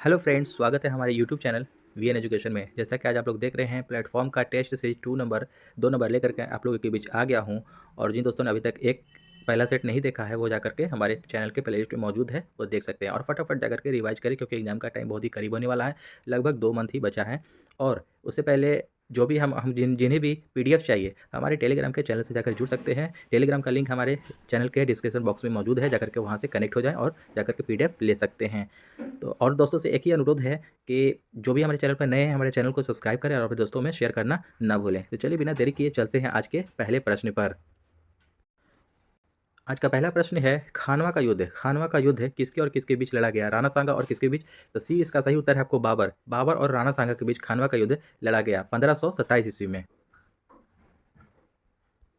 Hello friends, स्वागत है हमारे यूट्यूब चैनल वीएन एजुकेशन में। जैसा कि आज आप लोग देख रहे हैं, प्लेटफॉर्म का टेस्ट सीरीज 2 नंबर लेकर के आप लोगों के बीच आ गया हूं। और जिन दोस्तों ने अभी तक एक पहला सेट नहीं देखा है वो जा करके हमारे चैनल के प्लेलिस्ट में मौजूद है, वो देख सकते हैं। और फटाफट जा करके रिवाइज करें, क्योंकि एग्जाम का टाइम बहुत ही करीब होने वाला है। लगभग 2 मंथ ही बचा है। और उससे पहले जो भी हम जिन्हें भी पीडीएफ चाहिए, हमारे टेलीग्राम के चैनल से जाकर जुड़ सकते हैं। टेलीग्राम का लिंक हमारे चैनल के डिस्क्रिप्शन बॉक्स में मौजूद है, जाकर के वहाँ से कनेक्ट हो जाएं और जाकर के पीडीएफ ले सकते हैं। तो और दोस्तों से एक ही अनुरोध है कि जो भी हमारे चैनल पर नए हैं, हमारे चैनल को सब्सक्राइब करें और अपने दोस्तों में शेयर करना ना भूलें। तो चलिए बिना देरी किए चलते हैं आज के पहले प्रश्न पर। आज का पहला प्रश्न है, खानवा का युद्ध। खानवा का युद्ध किसके और किसके बीच लड़ा गया? राणा सांगा और किसके बीच? तो सी इसका सही उत्तर है आपको बाबर। बाबर और राणा सांगा के बीच खानवा का युद्ध लड़ा गया 1527 ईस्वी में।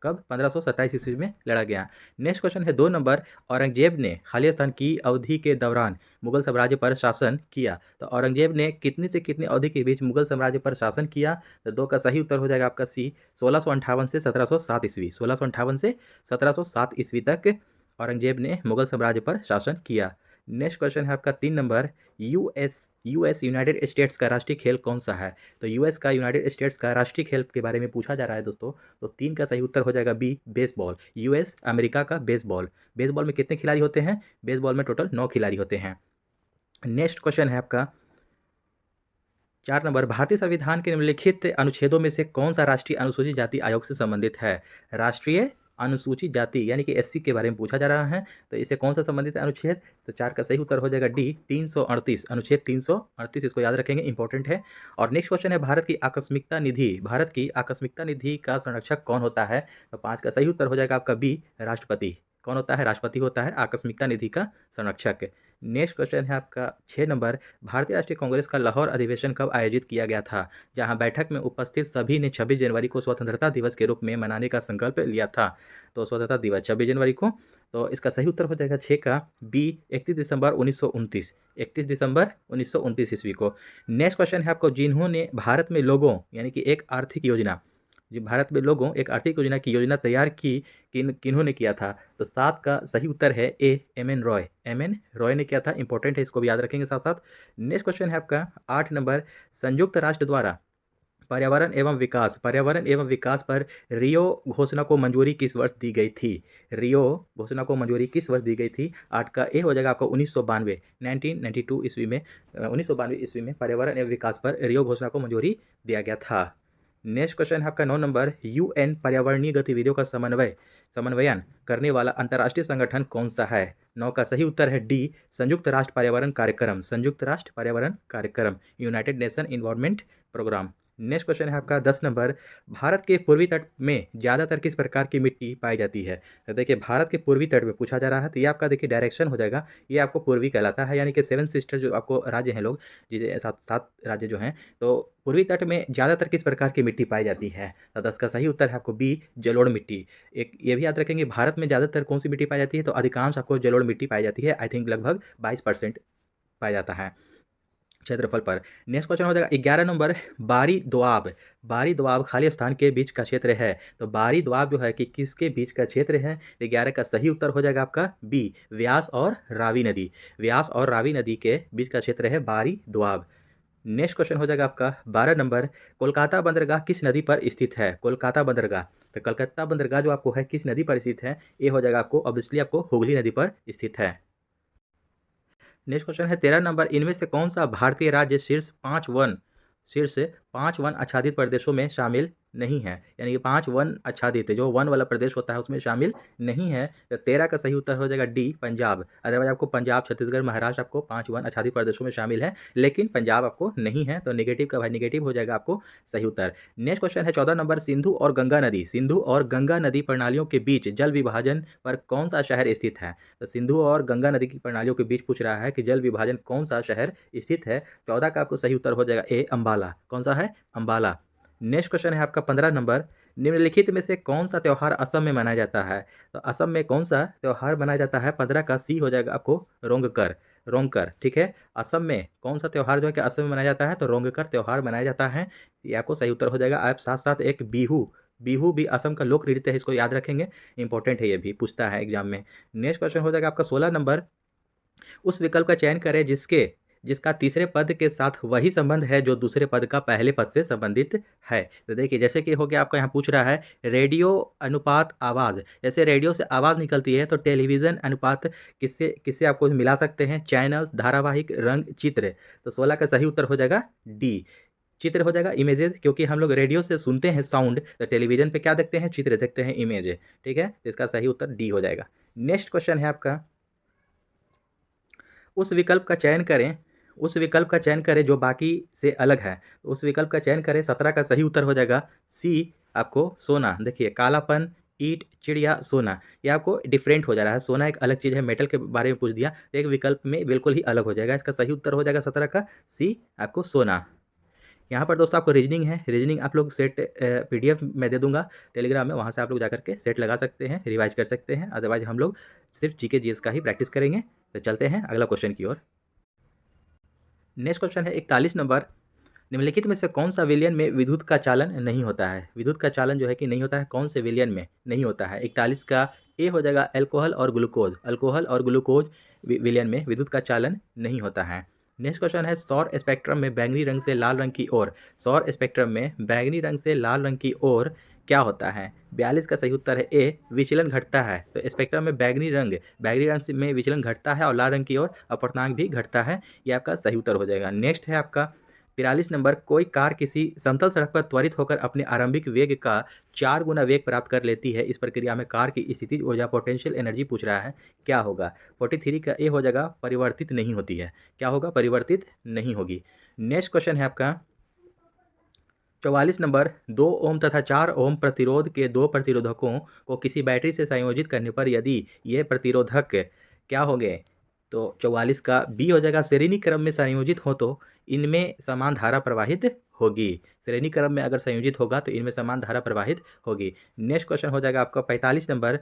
कब? 1527 ईस्वी में लड़ा गया। नेक्स्ट क्वेश्चन है 2 नंबर, औरंगजेब ने खालिस्तान की अवधि के दौरान मुगल साम्राज्य पर शासन किया। तो औरंगजेब ने कितनी से कितनी अवधि के बीच मुगल साम्राज्य पर शासन किया? तो 2 का सही उत्तर हो जाएगा आपका सी, 1658 से 1707 ईस्वी। 1658 से 1707 ईस्वी तक औरंगजेब ने मुगल साम्राज्य पर शासन किया। नेक्स्ट क्वेश्चन है आपका 3 नंबर, यूएस यूनाइटेड स्टेट्स का राष्ट्रीय खेल कौन सा है? तो यूएस का यूनाइटेड स्टेट्स का राष्ट्रीय खेल के बारे में पूछा जा रहा है दोस्तों। तो 3 का सही उत्तर हो जाएगा बी, बेसबॉल। यूएस अमेरिका का बेसबॉल। बेसबॉल में कितने खिलाड़ी होते हैं? बेसबॉल में टोटल 9 खिलाड़ी होते हैं। नेक्स्ट क्वेश्चन है आपका 4 नंबर, भारतीय संविधान के निम्नलिखित अनुच्छेदों में से कौन सा राष्ट्रीय अनुसूचित जाति आयोग से संबंधित है? राष्ट्रीय अनुसूचित जाति यानी कि एससी के बारे में पूछा जा रहा है। तो इससे कौन सा संबंधित है अनुच्छेद? तो 4 का सही उत्तर हो जाएगा डी, 338। अनुच्छेद 338, इसको याद रखेंगे, इंपॉर्टेंट है। और नेक्स्ट क्वेश्चन है, भारत की आकस्मिकता निधि, भारत की आकस्मिकता निधि का संरक्षक कौन होता है? तो 5 का सही उत्तर हो जाएगा आपका बी, राष्ट्रपति। कौन होता है? राष्ट्रपति होता है आकस्मिकता निधि का संरक्षक। नेक्स्ट क्वेश्चन है आपका 6 नंबर, भारतीय राष्ट्रीय कांग्रेस का लाहौर अधिवेशन कब आयोजित किया गया था? जहां बैठक में उपस्थित सभी ने 26 जनवरी को स्वतंत्रता दिवस के रूप में मनाने का संकल्प लिया था। तो स्वतंत्रता दिवस 26 जनवरी को। तो इसका सही उत्तर हो जाएगा 6 का बी, 31 दिसंबर 1929। 31 दिसंबर 1929 ईस्वी को। नेक्स्ट क्वेश्चन है आपको, जिन्होंने भारत में लोगों यानी कि एक आर्थिक योजना, जो भारत में लोगों एक आर्थिक योजना की योजना तैयार की, किन्होंने किया था? तो 7 का सही उत्तर है A, M N Roy. M N Roy ने किया था, इंपॉर्टेंट है, इसको भी याद रखेंगे साथ साथ। नेक्स्ट क्वेश्चन है आपका 8 नंबर, संयुक्त राष्ट्र द्वारा पर्यावरण एवं विकास पर रियो घोषणा को मंजूरी किस वर्ष दी गई थी? रियो घोषणा को मंजूरी किस वर्ष दी गई थी? 8 का ए हो जाएगा आपका 1992, 1992 ईस्वी में। 1992 ईस्वी में पर्यावरण एवं विकास पर रियो घोषणा को मंजूरी दिया गया था। नेक्स्ट क्वेश्चन है आपका 9 नंबर, यूएन पर्यावरणीय गतिविधियों का समन्वयन करने वाला अंतर्राष्ट्रीय संगठन कौन सा है? 9 का सही उत्तर है डी, संयुक्त राष्ट्र पर्यावरण कार्यक्रम। संयुक्त राष्ट्र पर्यावरण कार्यक्रम, United Nation Environment Programme. Next question है आपका 10 नंबर, भारत के पूर्वी तट में ज़्यादातर किस प्रकार की मिट्टी पाई जाती है? तो देखिए, भारत के पूर्वी तट में पूछा जा रहा है, तो ये आपका देखिए डायरेक्शन हो जाएगा, ये आपको पूर्वी कहलाता है, यानी कि 7 सिस्टर जो आपको राज्य हैं लोग, जिसे 7 राज्य जो हैं, तो पूर्वी तट में ज़्यादातर किस प्रकार की मिट्टी पाई जाती है? तो 10 का सही उत्तर है आपको बी, जलोढ़ मिट्टी। एक ये भी याद रखेंगे, भारत में ज़्यादातर कौन सी मिट्टी पाई जाती है? तो अधिकांश आपको जलोढ़ मिट्टी पाई जाती है। आई थिंक लगभग 22% पाया जाता है क्षेत्रफल पर। नेक्स्ट क्वेश्चन हो जाएगा 11 नंबर, बारी दोआब। बारी दोआब खालिस्तान के बीच का क्षेत्र है। तो बारी दोआब जो है कि किसके बीच का क्षेत्र है? 11 का सही उत्तर हो जाएगा आपका बी, व्यास और रावी नदी। व्यास और रावी नदी के बीच का क्षेत्र है बारी दोआब। नेक्स्ट क्वेश्चन हो जाएगा आपका 12 नंबर, कोलकाता बंदरगाह किस नदी पर स्थित है? कोलकाता बंदरगाह, तो कलकत्ता बंदरगाह जो आपको है किस नदी पर स्थित है? ये हो जाएगा आपको, ऑब्वियसली आपको हुगली नदी पर स्थित है। नेक्स्ट क्वेश्चन है 13 नंबर, इनमें से कौन सा भारतीय राज्य शीर्ष 5 वन आच्छादित प्रदेशों में शामिल नहीं है? यानी कि 5 वन आच्छादित, जो वन वाला प्रदेश होता है उसमें शामिल नहीं है। तो 13 का सही उत्तर हो जाएगा डी, पंजाब। अदरवाइज आपको पंजाब, छत्तीसगढ़, महाराष्ट्र आपको 5 वन आच्छादित प्रदेशों में शामिल है, लेकिन पंजाब आपको नहीं है। तो नेगेटिव का भाई नेगेटिव हो जाएगा आपको सही उत्तर। नेक्स्ट क्वेश्चन है 14 नंबर, सिंधु और गंगा नदी प्रणालियों के बीच जल विभाजन पर कौन सा शहर स्थित है? तो सिंधु और गंगा नदी की प्रणालियों के बीच पूछ रहा है कि जल विभाजन कौन सा शहर स्थित है? 14 का आपको सही उत्तर हो जाएगा ए, अंबाला। कौन सा है? अंबाला। नेक्स्ट क्वेश्चन है आपका 15 नंबर, निम्नलिखित में से कौन सा त्यौहार असम में मनाया जाता है? तो असम में कौन सा त्यौहार मनाया जाता है? 15 का सी हो जाएगा आपको रोंगकर। रोंगकर, ठीक है। असम में कौन सा त्यौहार जो है कि असम में मनाया जाता है? तो रोंगकर त्यौहार मनाया जाता है। ये आपको सही उत्तर हो जाएगा। आप साथ साथ एक बिहू, बिहू भी असम का लोक नृत्य है, इसको याद रखेंगे, इंपॉर्टेंट है, ये भी पूछता है एग्जाम में। नेक्स्ट क्वेश्चन हो जाएगा आपका 16 नंबर, उस विकल्प का चयन करें जिसका तीसरे पद के साथ वही संबंध है जो दूसरे पद का पहले पद से संबंधित है। तो देखिए जैसे कि हो गया, आपका यहाँ पूछ रहा है रेडियो अनुपात आवाज़। जैसे रेडियो से आवाज़ निकलती है तो टेलीविज़न अनुपात किससे किससे आपको मिला सकते हैं? चैनल्स, धारावाहिक, रंग, चित्र। तो 16 का सही उत्तर हो जाएगा डी, चित्र हो जाएगा, इमेजेस। क्योंकि हम लोग रेडियो से सुनते हैं साउंड, तो टेलीविजन पे क्या देखते हैं? चित्र देखते हैं, इमेज। ठीक है, तो इसका सही उत्तर डी हो जाएगा। नेक्स्ट क्वेश्चन है आपका, उस विकल्प का चयन करें, उस विकल्प का चयन करें जो बाकी से अलग है। तो उस विकल्प का चयन करें, 17 का सही उत्तर हो जाएगा सी, आपको सोना। देखिए कालापन, ईंट, चिड़िया, सोना, ये आपको डिफरेंट हो जा रहा है। सोना एक अलग चीज़ है, मेटल के बारे में पूछ दिया तो एक विकल्प में बिल्कुल ही अलग हो जाएगा। इसका सही उत्तर हो जाएगा 17 का सी, आपको सोना। यहाँ पर दोस्तों आपको रीजनिंग है, रीजनिंग आप लोग सेट पीडीएफ में दे दूंगा टेलीग्राम में, वहाँ से आप लोग जाकर के सेट लगा सकते हैं, रिवाइज कर सकते हैं। अदरवाइज हम लोग सिर्फ जीके जीएस का ही प्रैक्टिस करेंगे। तो चलते हैं अगला क्वेश्चन की ओर। नेक्स्ट क्वेश्चन है 41 नंबर, निम्नलिखित में से कौन सा विलयन में विद्युत का चालन नहीं होता है? विद्युत का चालन जो है कि नहीं होता है, कौन से विलयन में नहीं होता है? 41 का ए हो जाएगा अल्कोहल और ग्लूकोज। अल्कोहल और ग्लूकोज विलयन में विद्युत का चालन नहीं होता है। नेक्स्ट क्वेश्चन है, सौर स्पेक्ट्रम में बैंगनी रंग से लाल रंग की ओर, सौर स्पेक्ट्रम में बैंगनी रंग से लाल रंग की ओर क्या होता है? 42 का सही उत्तर है ए, विचलन घटता है। तो स्पेक्ट्रम में बैंगनी रंग में विचलन घटता है और लाल रंग की ओर अपर्णांक भी घटता है, ये आपका सही उत्तर हो जाएगा। नेक्स्ट है आपका 43 नंबर, कोई कार किसी समतल सड़क पर त्वरित होकर अपने आरंभिक वेग का 4 गुना वेग प्राप्त कर लेती है। इस प्रक्रिया में कार की स्थितिज ऊर्जा पोटेंशियल एनर्जी पूछ रहा है, क्या होगा? 43 का ए हो जाएगा, परिवर्तित नहीं होती है। क्या होगा? परिवर्तित नहीं होगी। नेक्स्ट क्वेश्चन है आपका 44 नंबर, 2 ओम तथा 4 ओम प्रतिरोध के दो प्रतिरोधकों को किसी बैटरी से संयोजित करने पर यदि ये प्रतिरोधक क्या होंगे? तो 44 का बी हो जाएगा, श्रेणी क्रम में संयोजित हो तो इनमें समान धारा प्रवाहित होगी। श्रेणी क्रम में अगर संयोजित होगा तो इनमें समान धारा प्रवाहित होगी। नेक्स्ट क्वेश्चन हो जाएगा आपका 45 नंबर,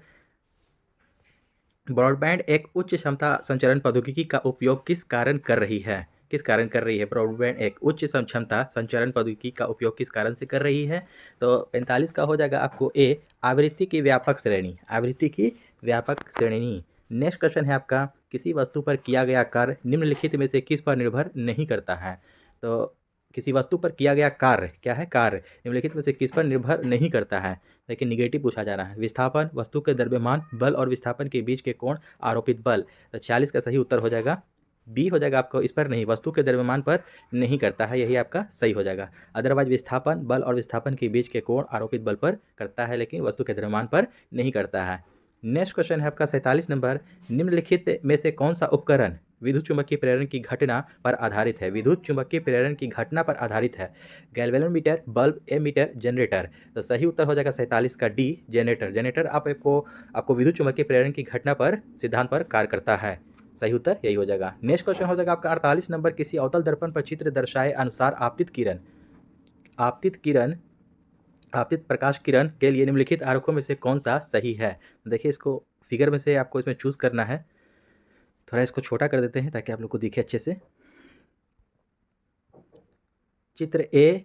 ब्रॉडबैंड एक उच्च क्षमता संचरण प्रौद्योगिकी का उपयोग किस कारण कर रही है? किस कारण कर रही है? ब्रॉडबैंड एक उच्च क्षमता संचरण प्रौद्योगिकी का उपयोग किस कारण से कर रही है? तो 45 का हो जाएगा आपको ए, आवृत्ति की व्यापक श्रेणी, आवृत्ति की व्यापक श्रेणी। नेक्स्ट क्वेश्चन है आपका, किसी वस्तु पर किया गया कार्य निम्नलिखित में से किस पर निर्भर नहीं करता है? तो किसी वस्तु पर किया गया कार्य क्या है? कार्य निम्नलिखित में से किस पर निर्भर नहीं करता है? लेकिन निगेटिव पूछा जा रहा है। विस्थापन, वस्तु के द्रव्यमान, बल और विस्थापन के बीच के कोण, आरोपित बल। तो 46 का सही उत्तर हो जाएगा बी हो जाएगा आपको, इस पर नहीं, वस्तु के द्रव्यमान पर नहीं करता है, यही आपका सही हो जाएगा। अदरवाइज विस्थापन, बल और विस्थापन के बीच के कोण आरोपित बल पर करता है, लेकिन वस्तु के द्रव्यमान पर नहीं करता है। नेक्स्ट क्वेश्चन है आपका 47 नंबर, निम्नलिखित में से कौन सा उपकरण विद्युत चुंबकीय प्रेरण की घटना पर आधारित है? विद्युत चुंबकीय प्रेरण की घटना पर आधारित है। Galvanometer, bulb, ammeter, generator. तो सही उत्तर हो जाएगा 47 का डी, जनरेटर। जनरेटर आपको विद्युत चुंबकीय प्रेरण की घटना पर सिद्धांत पर कार्य करता है। सही उत्तर यही हो जाएगा। नेक्स्ट क्वेश्चन हो जाएगा आपका 48 नंबर, किसी अवतल दर्पण पर चित्र दर्शाए अनुसार आपतित प्रकाश किरण के लिए निम्नलिखित आरेखों में से कौन सा सही है? देखिए इसको फिगर में से आपको इसमें चूज करना है। थोड़ा इसको छोटा कर देते हैं ताकि आप लोग को दिखे अच्छे से। चित्र ए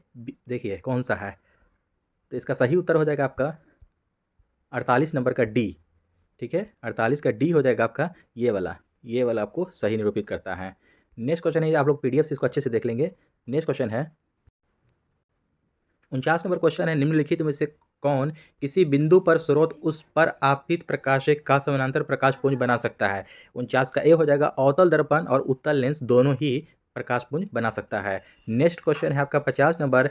देखिए कौन सा है, तो इसका सही उत्तर हो जाएगा आपका 48 नंबर का डी। ठीक है, 48 का डी हो जाएगा आपका, ये वाला आपको सही निरूपित करता है। नेक्स्ट क्वेश्चन है, आप लोग पीडीएफ से इसको अच्छे से देख लेंगे। नेक्स्ट क्वेश्चन है 49 नंबर क्वेश्चन है, निम्नलिखित में से कौन किसी बिंदु पर स्रोत उस पर आपतित प्रकाश का समानांतर प्रकाशपुंज बना सकता है? 49 का ए हो जाएगा, अवतल दर्पण और उत्तल लेंस दोनों ही प्रकाशपुंज बना सकता है। नेक्स्ट क्वेश्चन है आपका 50 number,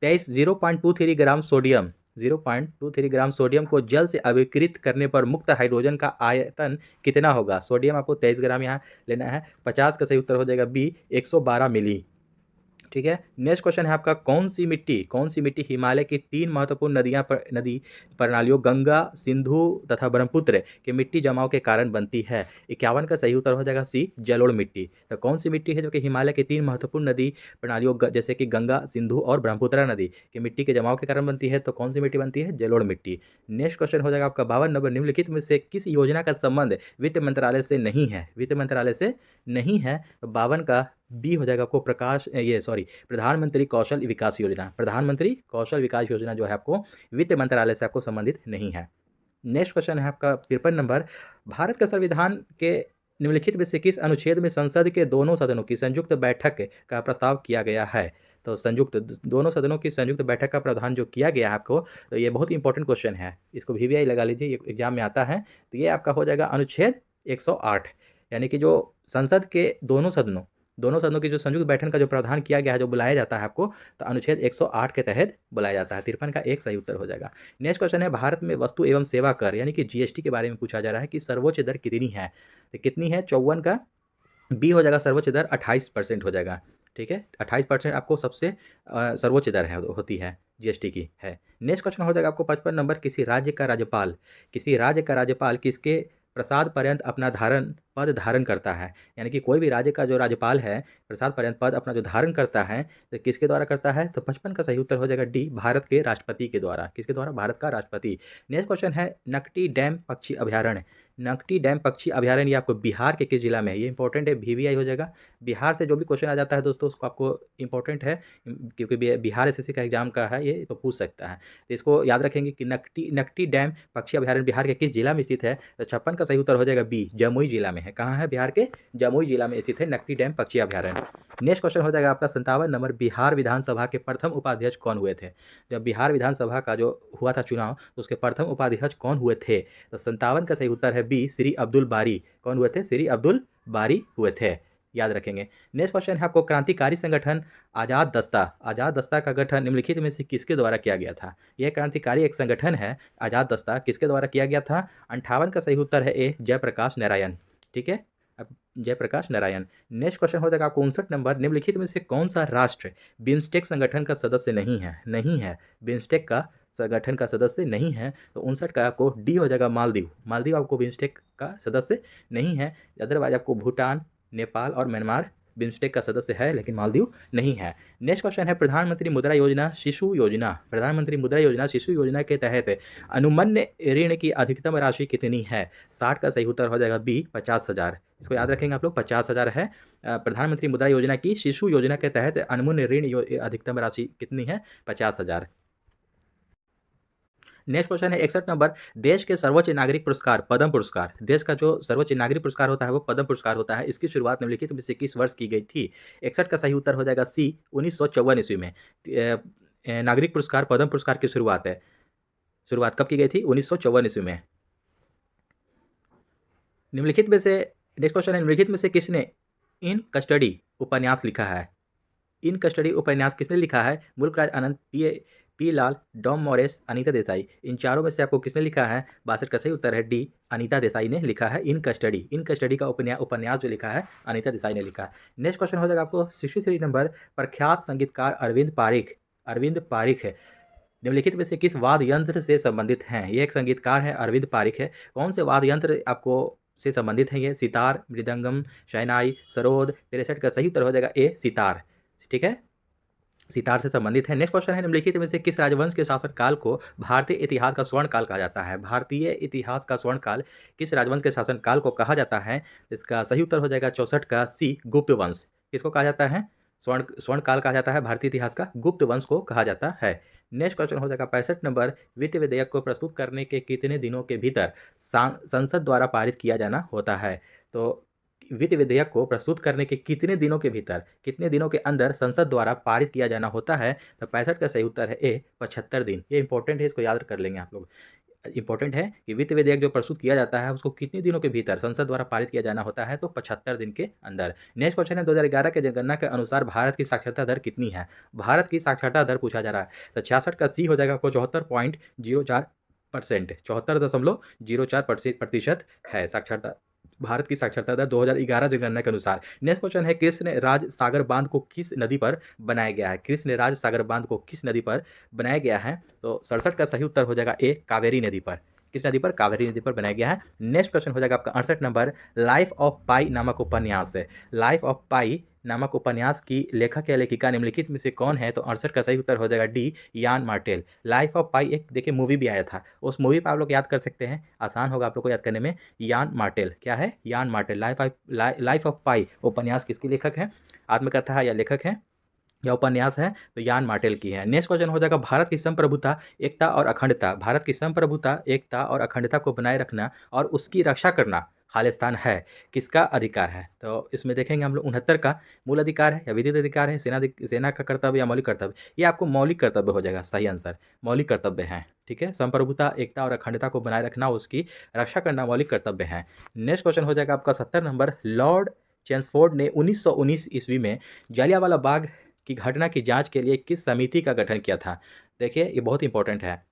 0.23 gram sodium 0.23 gram sodium को जल से अभिकृत करने पर मुक्त हाइड्रोजन का आयतन कितना होगा? सोडियम आपको 23 ग्राम यहाँ लेना है। 50 का सही उत्तर हो जाएगा बी, 112 मिली। ठीक है, नेक्स्ट क्वेश्चन है आपका, कौन सी मिट्टी हिमालय की 3 महत्वपूर्ण नदी प्रणालियों गंगा, सिंधु तथा ब्रह्मपुत्र के मिट्टी जमाव के कारण बनती है? 51 का सही उत्तर हो जाएगा सी, जलोढ़ मिट्टी। तो कौन सी मिट्टी है जो कि हिमालय की 3 महत्वपूर्ण नदी प्रणालियों जैसे कि गंगा, सिंधु और ब्रह्मपुत्र नदी के मिट्टी के जमाव के कारण बनती है? तो कौन सी मिट्टी बनती है? जलोढ़ मिट्टी। नेक्स्ट क्वेश्चन हो जाएगा आपका 52 नंबर, निम्नलिखित में से किस योजना का संबंध वित्त मंत्रालय से नहीं है? वित्त मंत्रालय से नहीं है, तो 52 का बी हो जाएगा आपको, प्रधानमंत्री कौशल विकास योजना। प्रधानमंत्री कौशल विकास योजना जो है आपको वित्त मंत्रालय से आपको संबंधित नहीं है। नेक्स्ट क्वेश्चन है आपका 53 नंबर, भारत के संविधान के निम्नलिखित में से किस अनुच्छेद में संसद के दोनों सदनों की संयुक्त बैठक का प्रस्ताव किया गया है? तो संयुक्त दोनों सदनों की संयुक्त बैठक का प्रावधान जो किया गया है आपको, तो ये बहुत इंपॉर्टेंट क्वेश्चन है, इसको वीवीआई लगा लीजिए, ये एग्जाम में आता है। तो ये आपका हो जाएगा अनुच्छेद 108, यानी कि जो संसद के दोनों सदनों की जो संयुक्त बैठक का जो प्रावधान किया गया है, जो बुलाया जाता है आपको, तो अनुच्छेद 108 के तहत बुलाया जाता है। 53 का एक सही उत्तर हो जाएगा। नेक्स्ट क्वेश्चन है, भारत में वस्तु एवं सेवा कर यानी कि जीएसटी के बारे में पूछा जा रहा है कि सर्वोच्च दर कितनी है? तो कितनी है? 54 का बी हो जाएगा, सर्वोच्च दर 28% हो जाएगा। ठीक है, 28% आपको सबसे सर्वोच्च दर है होती है जीएसटी की है। नेक्स्ट क्वेश्चन हो जाएगा आपको 55 नंबर, किसी राज्य का राज्यपाल किसके प्रसाद पर्यंत अपना पद धारण करता है? यानी कि कोई भी राज्य का जो राज्यपाल है, प्रसाद पर्यंत पद अपना जो धारण करता है, तो किसके द्वारा करता है? तो 55 का सही उत्तर हो जाएगा डी, भारत के राष्ट्रपति के द्वारा। किसके द्वारा? भारत का राष्ट्रपति। नेक्स्ट क्वेश्चन है, नकटी डैम पक्षी अभ्यारण्य ये आपको बिहार के किस जिला में है? ये इंपॉर्टेंट है, वीवीआई हो जाएगा। बिहार से जो भी क्वेश्चन आ जाता है दोस्तों, उसको आपको इंपॉर्टेंट है, क्योंकि बिहार एसएससी का एग्जाम का है, ये तो पूछ सकता है। तो इसको याद रखेंगे कि नकटी डैम पक्षी अभ्यारण्य बिहार के किस जिला में स्थित है? तो 56 का सही उत्तर हो जाएगा बी, जमुई जिला में है। कहाँ है? बिहार के जमुई जिला में स्थित है नकटी डैम पक्षी अभ्यारण्य। नेक्स्ट क्वेश्चन हो जाएगा आपका 57 नंबर, बिहार विधानसभा के प्रथम उपाध्यक्ष कौन हुए थे? जब बिहार विधानसभा का जो हुआ था चुनाव, तो उसके प्रथम उपाध्यक्ष कौन हुए थे? तो 57 का सही उत्तर है बी, श्री अब्दुल बारी। कौन हुए थे? श्री अब्दुल बारी हुए थे, याद रखेंगे। नेक्स्ट क्वेश्चन है आपको, क्रांतिकारी संगठन आजाद दस्ता का गठन निम्नलिखित में से किसके द्वारा किया गया था? यह क्रांतिकारी एक संगठन है, आजाद दस्ता, किसके द्वारा किया गया था? 58 का सही उत्तर है ए, जयप्रकाश नारायण। ठीक है, अब जयप्रकाश नारायण। नेक्स्ट क्वेश्चन हो जाएगा आपको 59 नंबर, निम्नलिखित में से कौन सा राष्ट्र बिम्स्टेक संगठन का सदस्य नहीं है? बिम्स्टेक का संगठन का सदस्य नहीं है, तो 59 का आपको डी हो जाएगा, मालदीव आपको बिम्स्टेक का सदस्य नहीं है। अदरवाइज आपको भूटान, नेपाल और म्यांमार बिम्स्टेक का सदस्य है, लेकिन मालदीव नहीं है। नेक्स्ट क्वेश्चन है, प्रधानमंत्री मुद्रा योजना शिशु योजना के तहत अनुमन्य ऋण की अधिकतम राशि कितनी है? 60 का सही उत्तर हो जाएगा बी, 50,000। इसको याद रखेंगे आप लोग, 50,000 है। प्रधानमंत्री मुद्रा योजना की शिशु योजना के तहत अनुमन्य ऋण अधिकतम राशि कितनी है? 50,000। नेक्स्ट क्वेश्चन है 61 नंबर, देश के सर्वोच्च नागरिक पुरस्कार पद्म पुरस्कार, देश का जो सर्वोच्च नागरिक पुरस्कार होता है वो पद्म पुरस्कार होता है, इसकी शुरुआत निम्नलिखित में से किस वर्ष की गई थी? 61 का सही उत्तर हो जाएगा सी, 1954 ईस्वी में। नागरिक पुरस्कार पद्म पुरस्कार की शुरुआत कब की गई थी? 1954 ईस्वी में। निम्नलिखित में से नेक्स्ट क्वेश्चन है, निम्नलिखित में से किसने इन कस्टडी उपन्यास लिखा है? इन कस्टडी उपन्यास किसने लिखा है? मुल्कराज आनंद, पी लाल, डॉम मॉरिस, अनीता देसाई। इन चारों में से आपको किसने लिखा है? 62 का सही उत्तर है डी, अनीता देसाई ने लिखा है इन कस्टडी का उपन्यास जो लिखा है, अनीता देसाई ने लिखा है। नेक्स्ट क्वेश्चन हो जाएगा आपको 63 नंबर, प्रख्यात संगीतकार अरविंद पारिख है, निम्नलिखित में से किस वाद्य यंत्र से संबंधित हैं? ये एक संगीतकार है, अरविंद पारिख है। कौन से वाद्य यंत्र आपको से संबंधित हैं ये? सितार, मृदंगम, शहनाई, सरोद। 63 का सही उत्तर हो जाएगा ए, सितार। ठीक है, सितार से संबंधित है। नेक्स्ट क्वेश्चन है, निम्नलिखित में से किस राजवंश के शासनकाल को भारतीय इतिहास का स्वर्ण काल कहा जाता है? भारतीय इतिहास का स्वर्ण काल किस राजवंश के शासनकाल को कहा जाता है? इसका सही उत्तर हो जाएगा 64 का सी, गुप्त वंश। किसको कहा जाता है? स्वर्ण काल कहा जाता है भारतीय इतिहास का, गुप्त वंश को कहा जाता है। नेक्स्ट क्वेश्चन हो जाएगा 65 नंबर, वित्त विधेयक को प्रस्तुत करने के कितने दिनों के भीतर संसद द्वारा पारित किया जाना होता है? तो वित्त विधेयक को प्रस्तुत करने के कितने दिनों के भीतर, कितने दिनों के अंदर संसद द्वारा पारित किया जाना होता है? तो 65 का सही उत्तर है ए, 75 दिन। ये इंपॉर्टेंट है, इसको याद कर लेंगे आप लोग। इंपॉर्टेंट है कि वित्त विधेयक जो प्रस्तुत किया जाता है उसको कितने दिनों के भीतर संसद द्वारा पारित किया जाना होता है? तो 75 दिन के अंदर। नेक्स्ट क्वेश्चन है, 2011 के जनगणना के अनुसार भारत की साक्षरता दर कितनी है? भारत की साक्षरता दर पूछा जा रहा है। तो 66 का सी हो जाएगा आपको, 74.04%, 74.04% है साक्षरता, भारत की साक्षरता दर 2011 जनगणना के अनुसार। नेक्स्ट क्वेश्चन है, कृष्ण राज सागर बांध को किस नदी पर बनाया गया है? कृष्ण राज सागर बांध को किस नदी पर बनाया गया है? तो 67 का सही उत्तर हो जाएगा ए, कावेरी नदी पर। किस नदी पर? कावेरी नदी पर बनाया गया है। नेक्स्ट क्वेश्चन हो जाएगा आपका 68 नंबर, लाइफ ऑफ पाई नामक उपन्यास है, लाइफ ऑफ पाई नामक उपन्यास की लेखक या लेखिका निम्नलिखित में से कौन है? तो 68 का सही उत्तर हो जाएगा डी, यान मार्टेल। लाइफ ऑफ पाई एक देखिए मूवी भी आया था, उस मूवी पर आप लोग याद कर सकते हैं, आसान होगा आप लोग को याद करने में। यान मार्टेल क्या है? यान मार्टेल। लाइफ ऑफ पाई उपन्यास किसकी लेखक है? आत्मकथा है या लेखक है या उपन्यास है? तो यान मार्टेल की है। नेक्स्ट क्वेश्चन हो जाएगा, भारत की संप्रभुता, एकता और अखंडता, भारत की संप्रभुता, एकता और अखंडता को बनाए रखना और उसकी रक्षा करना खालिस्तान है किसका अधिकार है? तो इसमें देखेंगे हम लोग 69 का मूल अधिकार है या विधिक अधिकार है, सेना का कर्तव्य या मौलिक कर्तव्य? ये आपको मौलिक कर्तव्य हो जाएगा, सही आंसर मौलिक कर्तव्य है। ठीक है, संप्रभुता, एकता और अखंडता को बनाए रखना, उसकी रक्षा करना मौलिक कर्तव्य है। नेक्स्ट क्वेश्चन हो जाएगा आपका 70 नंबर। लॉर्ड चेम्सफोर्ड ने 1919 ईस्वी में जलियांवाला बाग की घटना की जांच के लिए किस समिति का गठन किया था? देखिए ये बहुत इंपॉर्टेंट है।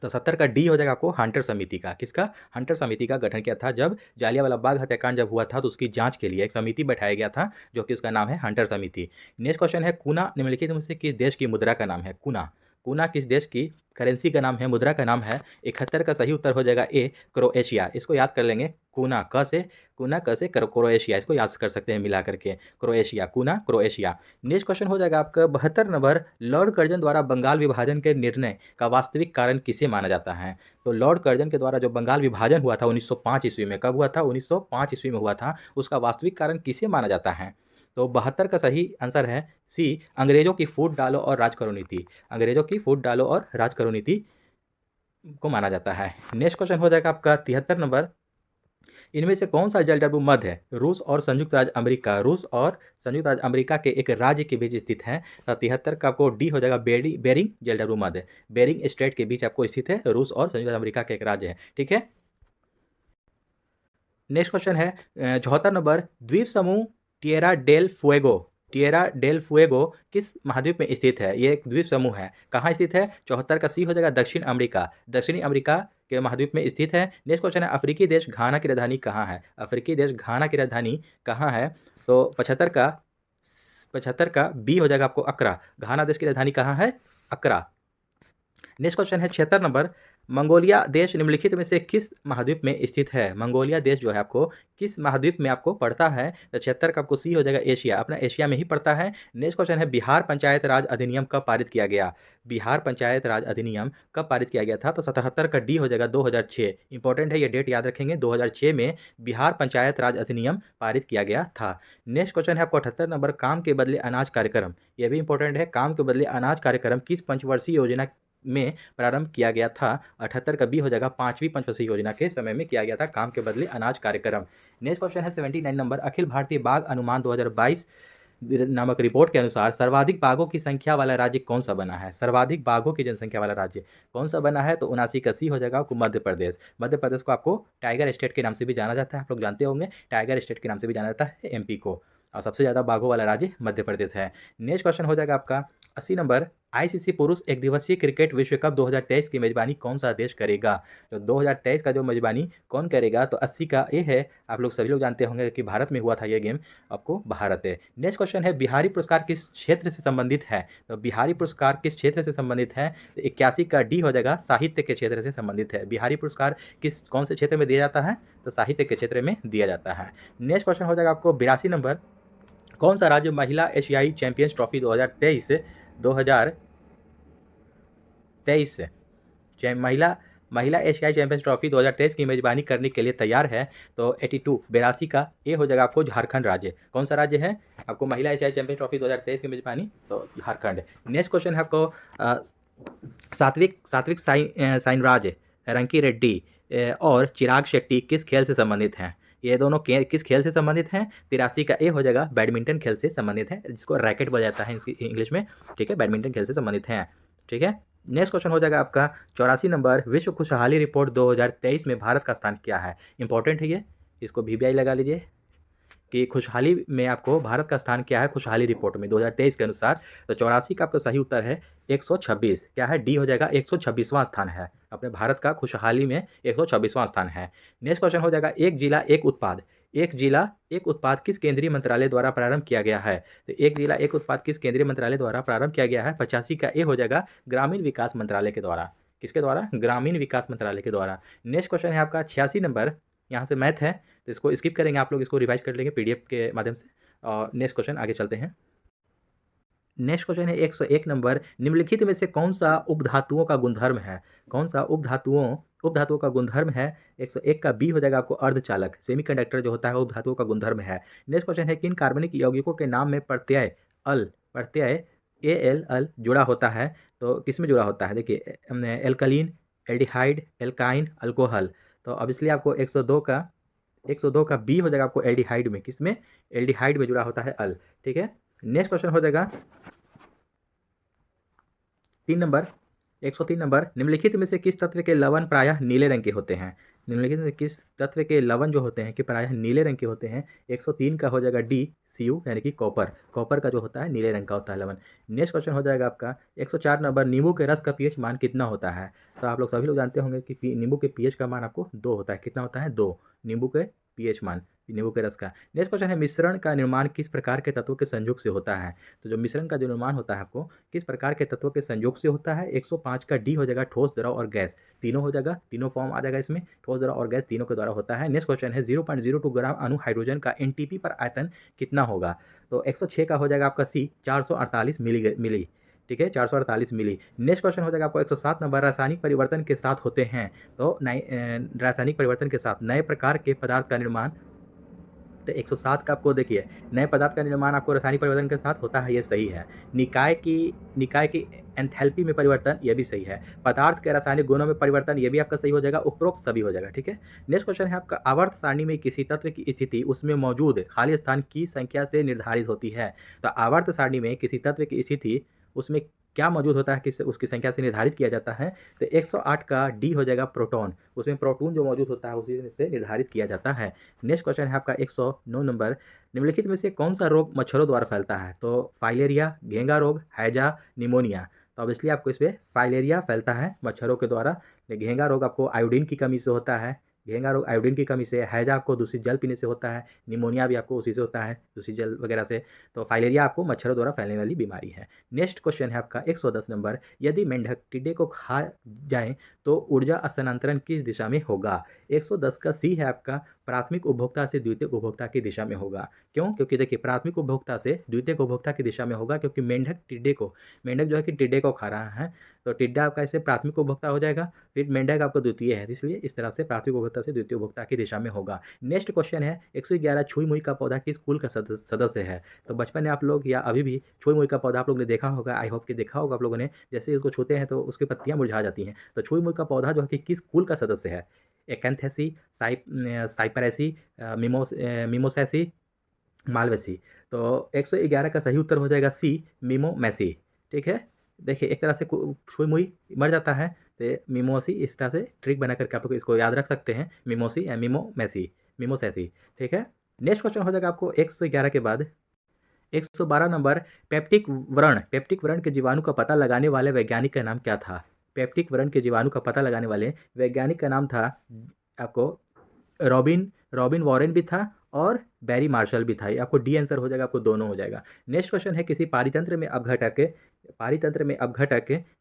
तो 70 का डी हो जाएगा आपको हंटर समिति का। किसका? हंटर समिति का गठन किया था। जब जालियांवाला बाग हत्याकांड जब हुआ था तो उसकी जांच के लिए एक समिति बैठाया गया था, जो कि उसका नाम है हंटर समिति। नेक्स्ट क्वेश्चन है, कूना निम्नलिखित में से किस देश की मुद्रा का नाम है? कूना, कूना किस देश की करेंसी का नाम है, मुद्रा का नाम है? 71 का सही उत्तर हो जाएगा ए, क्रोएशिया। इसको याद कर लेंगे, कूना क से, कूना क से क्रोएशिया, इसको याद कर सकते हैं मिला करके, क्रोएशिया, कूना क्रोएशिया। नेक्स्ट क्वेश्चन हो जाएगा आपका 72 नंबर। लॉर्ड कर्जन द्वारा बंगाल विभाजन के निर्णय का वास्तविक कारण किसे माना जाता है? तो लॉर्ड कर्जन के द्वारा जो बंगाल विभाजन हुआ था 1905 ईस्वी में, कब हुआ था? 1905 ईस्वी में हुआ था। उसका वास्तविक कारण किसे माना जाता है? तो 72 का सही आंसर है सी, अंग्रेजों की फूट डालो और राज करो नीति। अंग्रेजों की फूट डालो और राज करो नीति को माना जाता है। नेक्स्ट क्वेश्चन हो जाएगा आपका 73 नंबर। इनमें से कौन सा जलडमरू मध्य है? रूस और संयुक्त राज्य अमेरिका, रूस और संयुक्त राज्य अमेरिका के एक राज्य के बीच स्थित है। 73 का आपको डी हो जाएगा, बेरिंग जलडमरू मध्य, बेरिंग स्ट्रेट के बीच आपको स्थित है, रूस और संयुक्त राज्य अमेरिका के एक राज्य है। ठीक है, नेक्स्ट क्वेश्चन है 74 नंबर। द्वीप समूह Tierra del Fuego, Tierra del Fuego किस महाद्वीप में स्थित है? ये एक द्वीप समूह है, कहाँ स्थित है? 74 का सी हो जाएगा, दक्षिण अमेरिका, दक्षिणी अमेरिका के महाद्वीप में स्थित है। नेक्स्ट क्वेश्चन है, अफ्रीकी देश घाना की राजधानी कहाँ है? अफ्रीकी देश घाना की राजधानी कहाँ है? तो 75 का बी हो जाएगा आपको, अक्रा। घाना देश की राजधानी कहाँ है? अक्रा। नेक्स्ट क्वेश्चन है 76 नंबर। मंगोलिया देश निम्नलिखित में से किस महाद्वीप में स्थित है? मंगोलिया देश जो है आपको किस महाद्वीप में आपको पड़ता है? तो 76 का आपको सी हो जाएगा, एशिया, अपना एशिया में ही पड़ता है। नेक्स्ट क्वेश्चन है, बिहार पंचायत राज अधिनियम कब पारित किया गया? बिहार पंचायत राज अधिनियम कब पारित किया गया था? तो 77 का डी हो जाएगा, 2006। इंपॉर्टेंट है, ये डेट याद रखेंगे, 2006 में बिहार पंचायत राज अधिनियम पारित किया गया था। नेक्स्ट क्वेश्चन है आपको 78 नंबर। काम के बदले अनाज कार्यक्रम, ये भी इंपॉर्टेंट है, काम के बदले अनाज कार्यक्रम किस पंचवर्षीय योजना में प्रारंभ किया गया था? 78 का बी हो जाएगा, 5वीं पंचवर्षीय योजना के समय में किया गया था काम के बदले अनाज कार्यक्रम। नेक्स्ट क्वेश्चन है 79 नंबर। अखिल भारतीय बाघ अनुमान 2022 नामक रिपोर्ट के अनुसार सर्वाधिक बाघों की संख्या वाला राज्य कौन सा बना है? सर्वाधिक बाघों की जनसंख्या वाला राज्य कौन सा बना है? तो 79 का सी हो जाएगा आपको, मध्य प्रदेश। मध्य प्रदेश को आपको टाइगर स्टेट के नाम से भी जाना जाता है, आप लोग जानते होंगे, टाइगर स्टेट के नाम से भी जाना जाता है एमपी को, और सबसे ज़्यादा बाघों वाला राज्य मध्य प्रदेश है। नेक्स्ट क्वेश्चन हो जाएगा आपका 80 नंबर। आईसीसी पुरुष एक दिवसीय क्रिकेट विश्व कप 2023 की मेजबानी कौन सा देश करेगा? तो 2023 का जो मेजबानी कौन करेगा? तो 80 का ए है, आप लोग सभी लोग जानते होंगे कि भारत में हुआ था ये गेम, आपको भारत है। नेक्स्ट क्वेश्चन है, बिहारी पुरस्कार किस क्षेत्र से संबंधित है? तो बिहारी पुरस्कार किस क्षेत्र से संबंधित है? तो 81 का डी हो जाएगा, साहित्य के क्षेत्र से संबंधित है। बिहारी पुरस्कार कौन से क्षेत्र में दिया जाता है? तो साहित्य के क्षेत्र में दिया जाता है। नेक्स्ट क्वेश्चन हो जाएगा आपको 82 नंबर। कौन सा राज्य महिला एशियाई चैंपियंस ट्रॉफी 2023 महिला एशियाई चैंपियंस ट्रॉफी 2023 की मेजबानी करने के लिए तैयार है? तो 82 का ए हो जाएगा आपको, झारखंड राज्य। कौन सा राज्य है आपको महिला एशियाई चैंपियंस ट्रॉफी 2023 की मेजबानी? तो झारखंड। नेक्स्ट क्वेश्चन है आपको सात्विक साइनराज, रंकी रेड्डी और चिराग शेट्टी किस खेल से संबंधित हैं? ये दोनों किस खेल से संबंधित हैं? 83 का ए हो जाएगा, बैडमिंटन खेल से संबंधित है, जिसको रैकेट बोला जाता है इसकी इंग्लिश में। ठीक है, बैडमिंटन खेल से संबंधित हैं। ठीक है, नेक्स्ट क्वेश्चन हो जाएगा आपका 84 नंबर। विश्व खुशहाली रिपोर्ट 2023 में भारत का स्थान क्या है? इंपॉर्टेंट है ये, इसको VBI लगा लीजिए कि खुशहाली में आपको भारत का स्थान क्या है खुशहाली रिपोर्ट में 2023 के अनुसार। तो 84 का आपका सही उत्तर है 126। क्या है? डी हो जाएगा, 126वां स्थान है अपने भारत का, खुशहाली में 126वां स्थान है। नेक्स्ट क्वेश्चन हो जाएगा, एक जिला एक उत्पाद, एक जिला एक उत्पाद किस केंद्रीय मंत्रालय द्वारा प्रारंभ किया गया है? तो एक जिला एक उत्पाद किस केंद्रीय मंत्रालय द्वारा प्रारंभ किया गया है? 85 का ए हो जाएगा, ग्रामीण विकास मंत्रालय के द्वारा। किसके द्वारा? ग्रामीण विकास मंत्रालय के द्वारा। नेक्स्ट क्वेश्चन है आपका 86 नंबर। यहाँ से मैथ है तो इसको स्किप करेंगे, आप लोग इसको रिवाइज कर लेंगे PDF के माध्यम से। और नेक्स्ट क्वेश्चन आगे चलते हैं। नेक्स्ट क्वेश्चन है 101 नंबर। निम्नलिखित में से कौन सा उपधातुओं का गुणधर्म है? कौन सा उपधातुओं का गुणधर्म है? 101 का बी हो जाएगा आपको, अर्धचालक, सेमीकंडक्टर जो होता है उपधातुओं का गुणधर्म है। नेक्स्ट क्वेश्चन है, किन कार्बनिक यौगिकों के नाम में प्रत्यय AL जुड़ा होता है? तो किस में जुड़ा होता है? देखिए, एल्कलीन, एल्डिहाइड, एल्काइन, अल्कोहल। तो अब इसलिए आपको 102 का 102 का बी हो जाएगा आपको एल्डिहाइड में, किसमें? एल्डिहाइड में जुड़ा होता है अल। ठीक है, नेक्स्ट क्वेश्चन हो जाएगा 3 नंबर, 103 नंबर, निम्नलिखित में से किस तत्व के लवण प्रायः नीले रंग के होते हैं? निम्नलिखित में से किस तत्व के लवण जो होते हैं कि प्रायः नीले रंग के होते हैं? 103 का हो जाएगा डी, Cu यानी कि कॉपर। कॉपर का जो होता है नीले रंग का होता है लवण। नेक्स्ट क्वेश्चन हो जाएगा आपका 104 नंबर, नींबू के रस का pH मान कितना होता है? तो आप लोग सभी लोग जानते होंगे कि नींबू के pH का मान आपको 2 होता है। कितना होता है? 2 नींबू के pH मान, नींबू के रस का। नेक्स्ट क्वेश्चन है, मिश्रण का निर्माण किस प्रकार के तत्वों के संयोग से होता है? तो जो मिश्रण का जो निर्माण होता है आपको किस प्रकार के तत्वों के संयोग से होता है? 105 का डी हो जाएगा ठोस, द्रव और गैस, तीनों हो जाएगा, तीनों फॉर्म आ जाएगा इसमें, ठोस, द्रव और गैस तीनों के द्वारा होता है। नेक्स्ट क्वेश्चन है 0.02 ग्राम अणु हाइड्रोजन का एनटीपी पर आयतन कितना होगा? तो 106 का हो जाएगा आपका सी, 448 मिली। ठीक है, 448 मिली। नेक्स्ट क्वेश्चन हो जाएगा आपको 107 नंबर, रासायनिक परिवर्तन के साथ होते हैं। तो रासायनिक परिवर्तन के साथ नए प्रकार के पदार्थ का निर्माण, तो 107 का आपको देखिए, नए पदार्थ का निर्माण आपको रासायनिक परिवर्तन के साथ होता है, ये सही है। निकाय की एंथैल्पी में परिवर्तन, ये भी सही है। पदार्थ के रासायनिक गुणों में परिवर्तन, ये भी आपका सही हो जाएगा। उपरोक्त सभी हो जाएगा। ठीक है, नेक्स्ट क्वेश्चन है आपका, आवर्त सारणी में किसी तत्व की स्थिति उसमें मौजूद खाली स्थान की संख्या से निर्धारित होती है। तो आवर्त सारणी में किसी तत्व की स्थिति उसमें क्या मौजूद होता है, किस उसकी संख्या से निर्धारित किया जाता है? तो 108 का डी हो जाएगा प्रोटॉन, उसमें प्रोटॉन जो मौजूद होता है उसी से निर्धारित किया जाता है। नेक्स्ट क्वेश्चन है आपका 109 नंबर, निम्नलिखित में से कौन सा रोग मच्छरों द्वारा फैलता है? तो फाइलेरिया, घेंगा रोग, हैजा, निमोनिया। तो अब इसलिए आपको इसमें फाइलेरिया फैलता है मच्छरों के द्वारा। घेंगा रोग आपको आयोडीन की कमी से होता है, घेंगा रोग आयोडीन की कमी से, हैजा आपको दूषित जल पीने से होता है, निमोनिया भी आपको उसी से होता है, दूषित जल वगैरह से। तो फाइलेरिया आपको मच्छरों द्वारा फैलने वाली बीमारी है। नेक्स्ट क्वेश्चन है आपका 110 नंबर, यदि मेंढक टिड्डे को खा जाए तो ऊर्जा स्थानांतरण किस दिशा में होगा? 110 का सी है आपका, प्राथमिक उपभोक्ता से द्वितीयक उपभोक्ता की दिशा में होगा। क्यों? क्योंकि देखिए, प्राथमिक उपभोक्ता से द्वितीयक उपभोक्ता की दिशा में होगा, क्योंकि मेंढक जो है कि टिड्डे को खा रहा है, तो टिड्डा आपका इससे प्राथमिक उपभोक्ता हो जाएगा, फिर मेंढक आपको द्वितीय है, इसलिए इस तरह से प्राथमिक उपभोक्ता से द्वितीय उपभोक्ता की दिशा में होगा। नेक्स्ट क्वेश्चन है 111, छुई मुई का पौधा किस कुल का सदस्य है? तो बचपन में आप लोग या अभी भी छुई मुई का पौधा आप लोग ने देखा होगा, आई होप कि देखा होगा आप लोगों ने, जैसे उसको छूते हैं तो उसकी पत्तियां मुरझा जाती हैं। तो छुई मुई का पौधा जो है कि किस कुल का सदस्य है? Acanthaceae, साइपरेसी, मिमोसेसी, Malvaceae. तो 111 का सही उत्तर हो जाएगा सी, मिमोमेसी। ठीक है, देखिए एक तरह से छुई मुई मर जाता है, तो मिमोसी, इस तरह से ट्रिक बना करके आप लोग इसको याद रख सकते हैं, मिमोसी या मिमोसेसी। ठीक है, नेक्स्ट क्वेश्चन हो जाएगा आपको 111 के बाद 112 नंबर, पेप्टिक व्रण के जीवाणु का पता लगाने वाले वैज्ञानिक का नाम क्या था? पेप्टिक व्रण के जीवाणु का पता लगाने वाले वैज्ञानिक का नाम था आपको रॉबिन वॉरेन भी था और बैरी मार्शल भी था। ये आपको डी आंसर हो जाएगा, आपको दोनों हो जाएगा। नेक्स्ट क्वेश्चन है, किसी पारितंत्र में अपघटक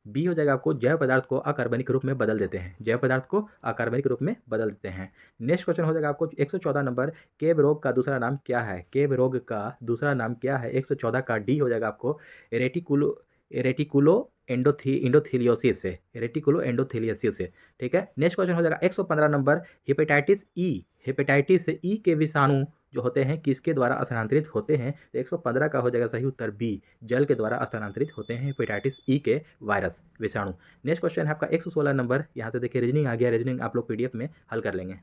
बी हो जाएगा, आपको जैव पदार्थ को अकार्बनिक रूप में बदल देते हैं, जैव पदार्थ को अकार्बनिक रूप में बदल देते हैं। नेक्स्ट क्वेश्चन हो जाएगा आपको 114 नंबर, केब रोग का दूसरा नाम क्या है? केब रोग का दूसरा नाम क्या है? 114 का डी हो जाएगा आपको रेटिकुलो एंडोथेलियोसिस से, रेटिकुलो एंडोथेलियोसिस से। ठीक है, नेक्स्ट क्वेश्चन हो जाएगा 115 नंबर, हेपेटाइटिस ई के विषाणु जो होते हैं किसके द्वारा स्थानांतरित होते हैं? तो 115 का हो जाएगा सही उत्तर बी, जल के द्वारा स्थानांतरित होते हैं हेपेटाइटिस ई के वायरस विषाणु। नेक्स्ट क्वेश्चन है आपका 116 नंबर, यहाँ से देखिए रीजनिंग आ गया, रीजनिंग आप लोग पीडीएफ में हल कर लेंगे।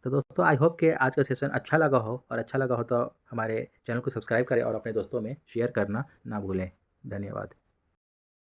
तो दोस्तों आई होप कि आज का सेशन अच्छा लगा हो, और अच्छा लगा हो तो हमारे चैनल को सब्सक्राइब करें और अपने दोस्तों में शेयर करना ना भूलें। धन्यवाद।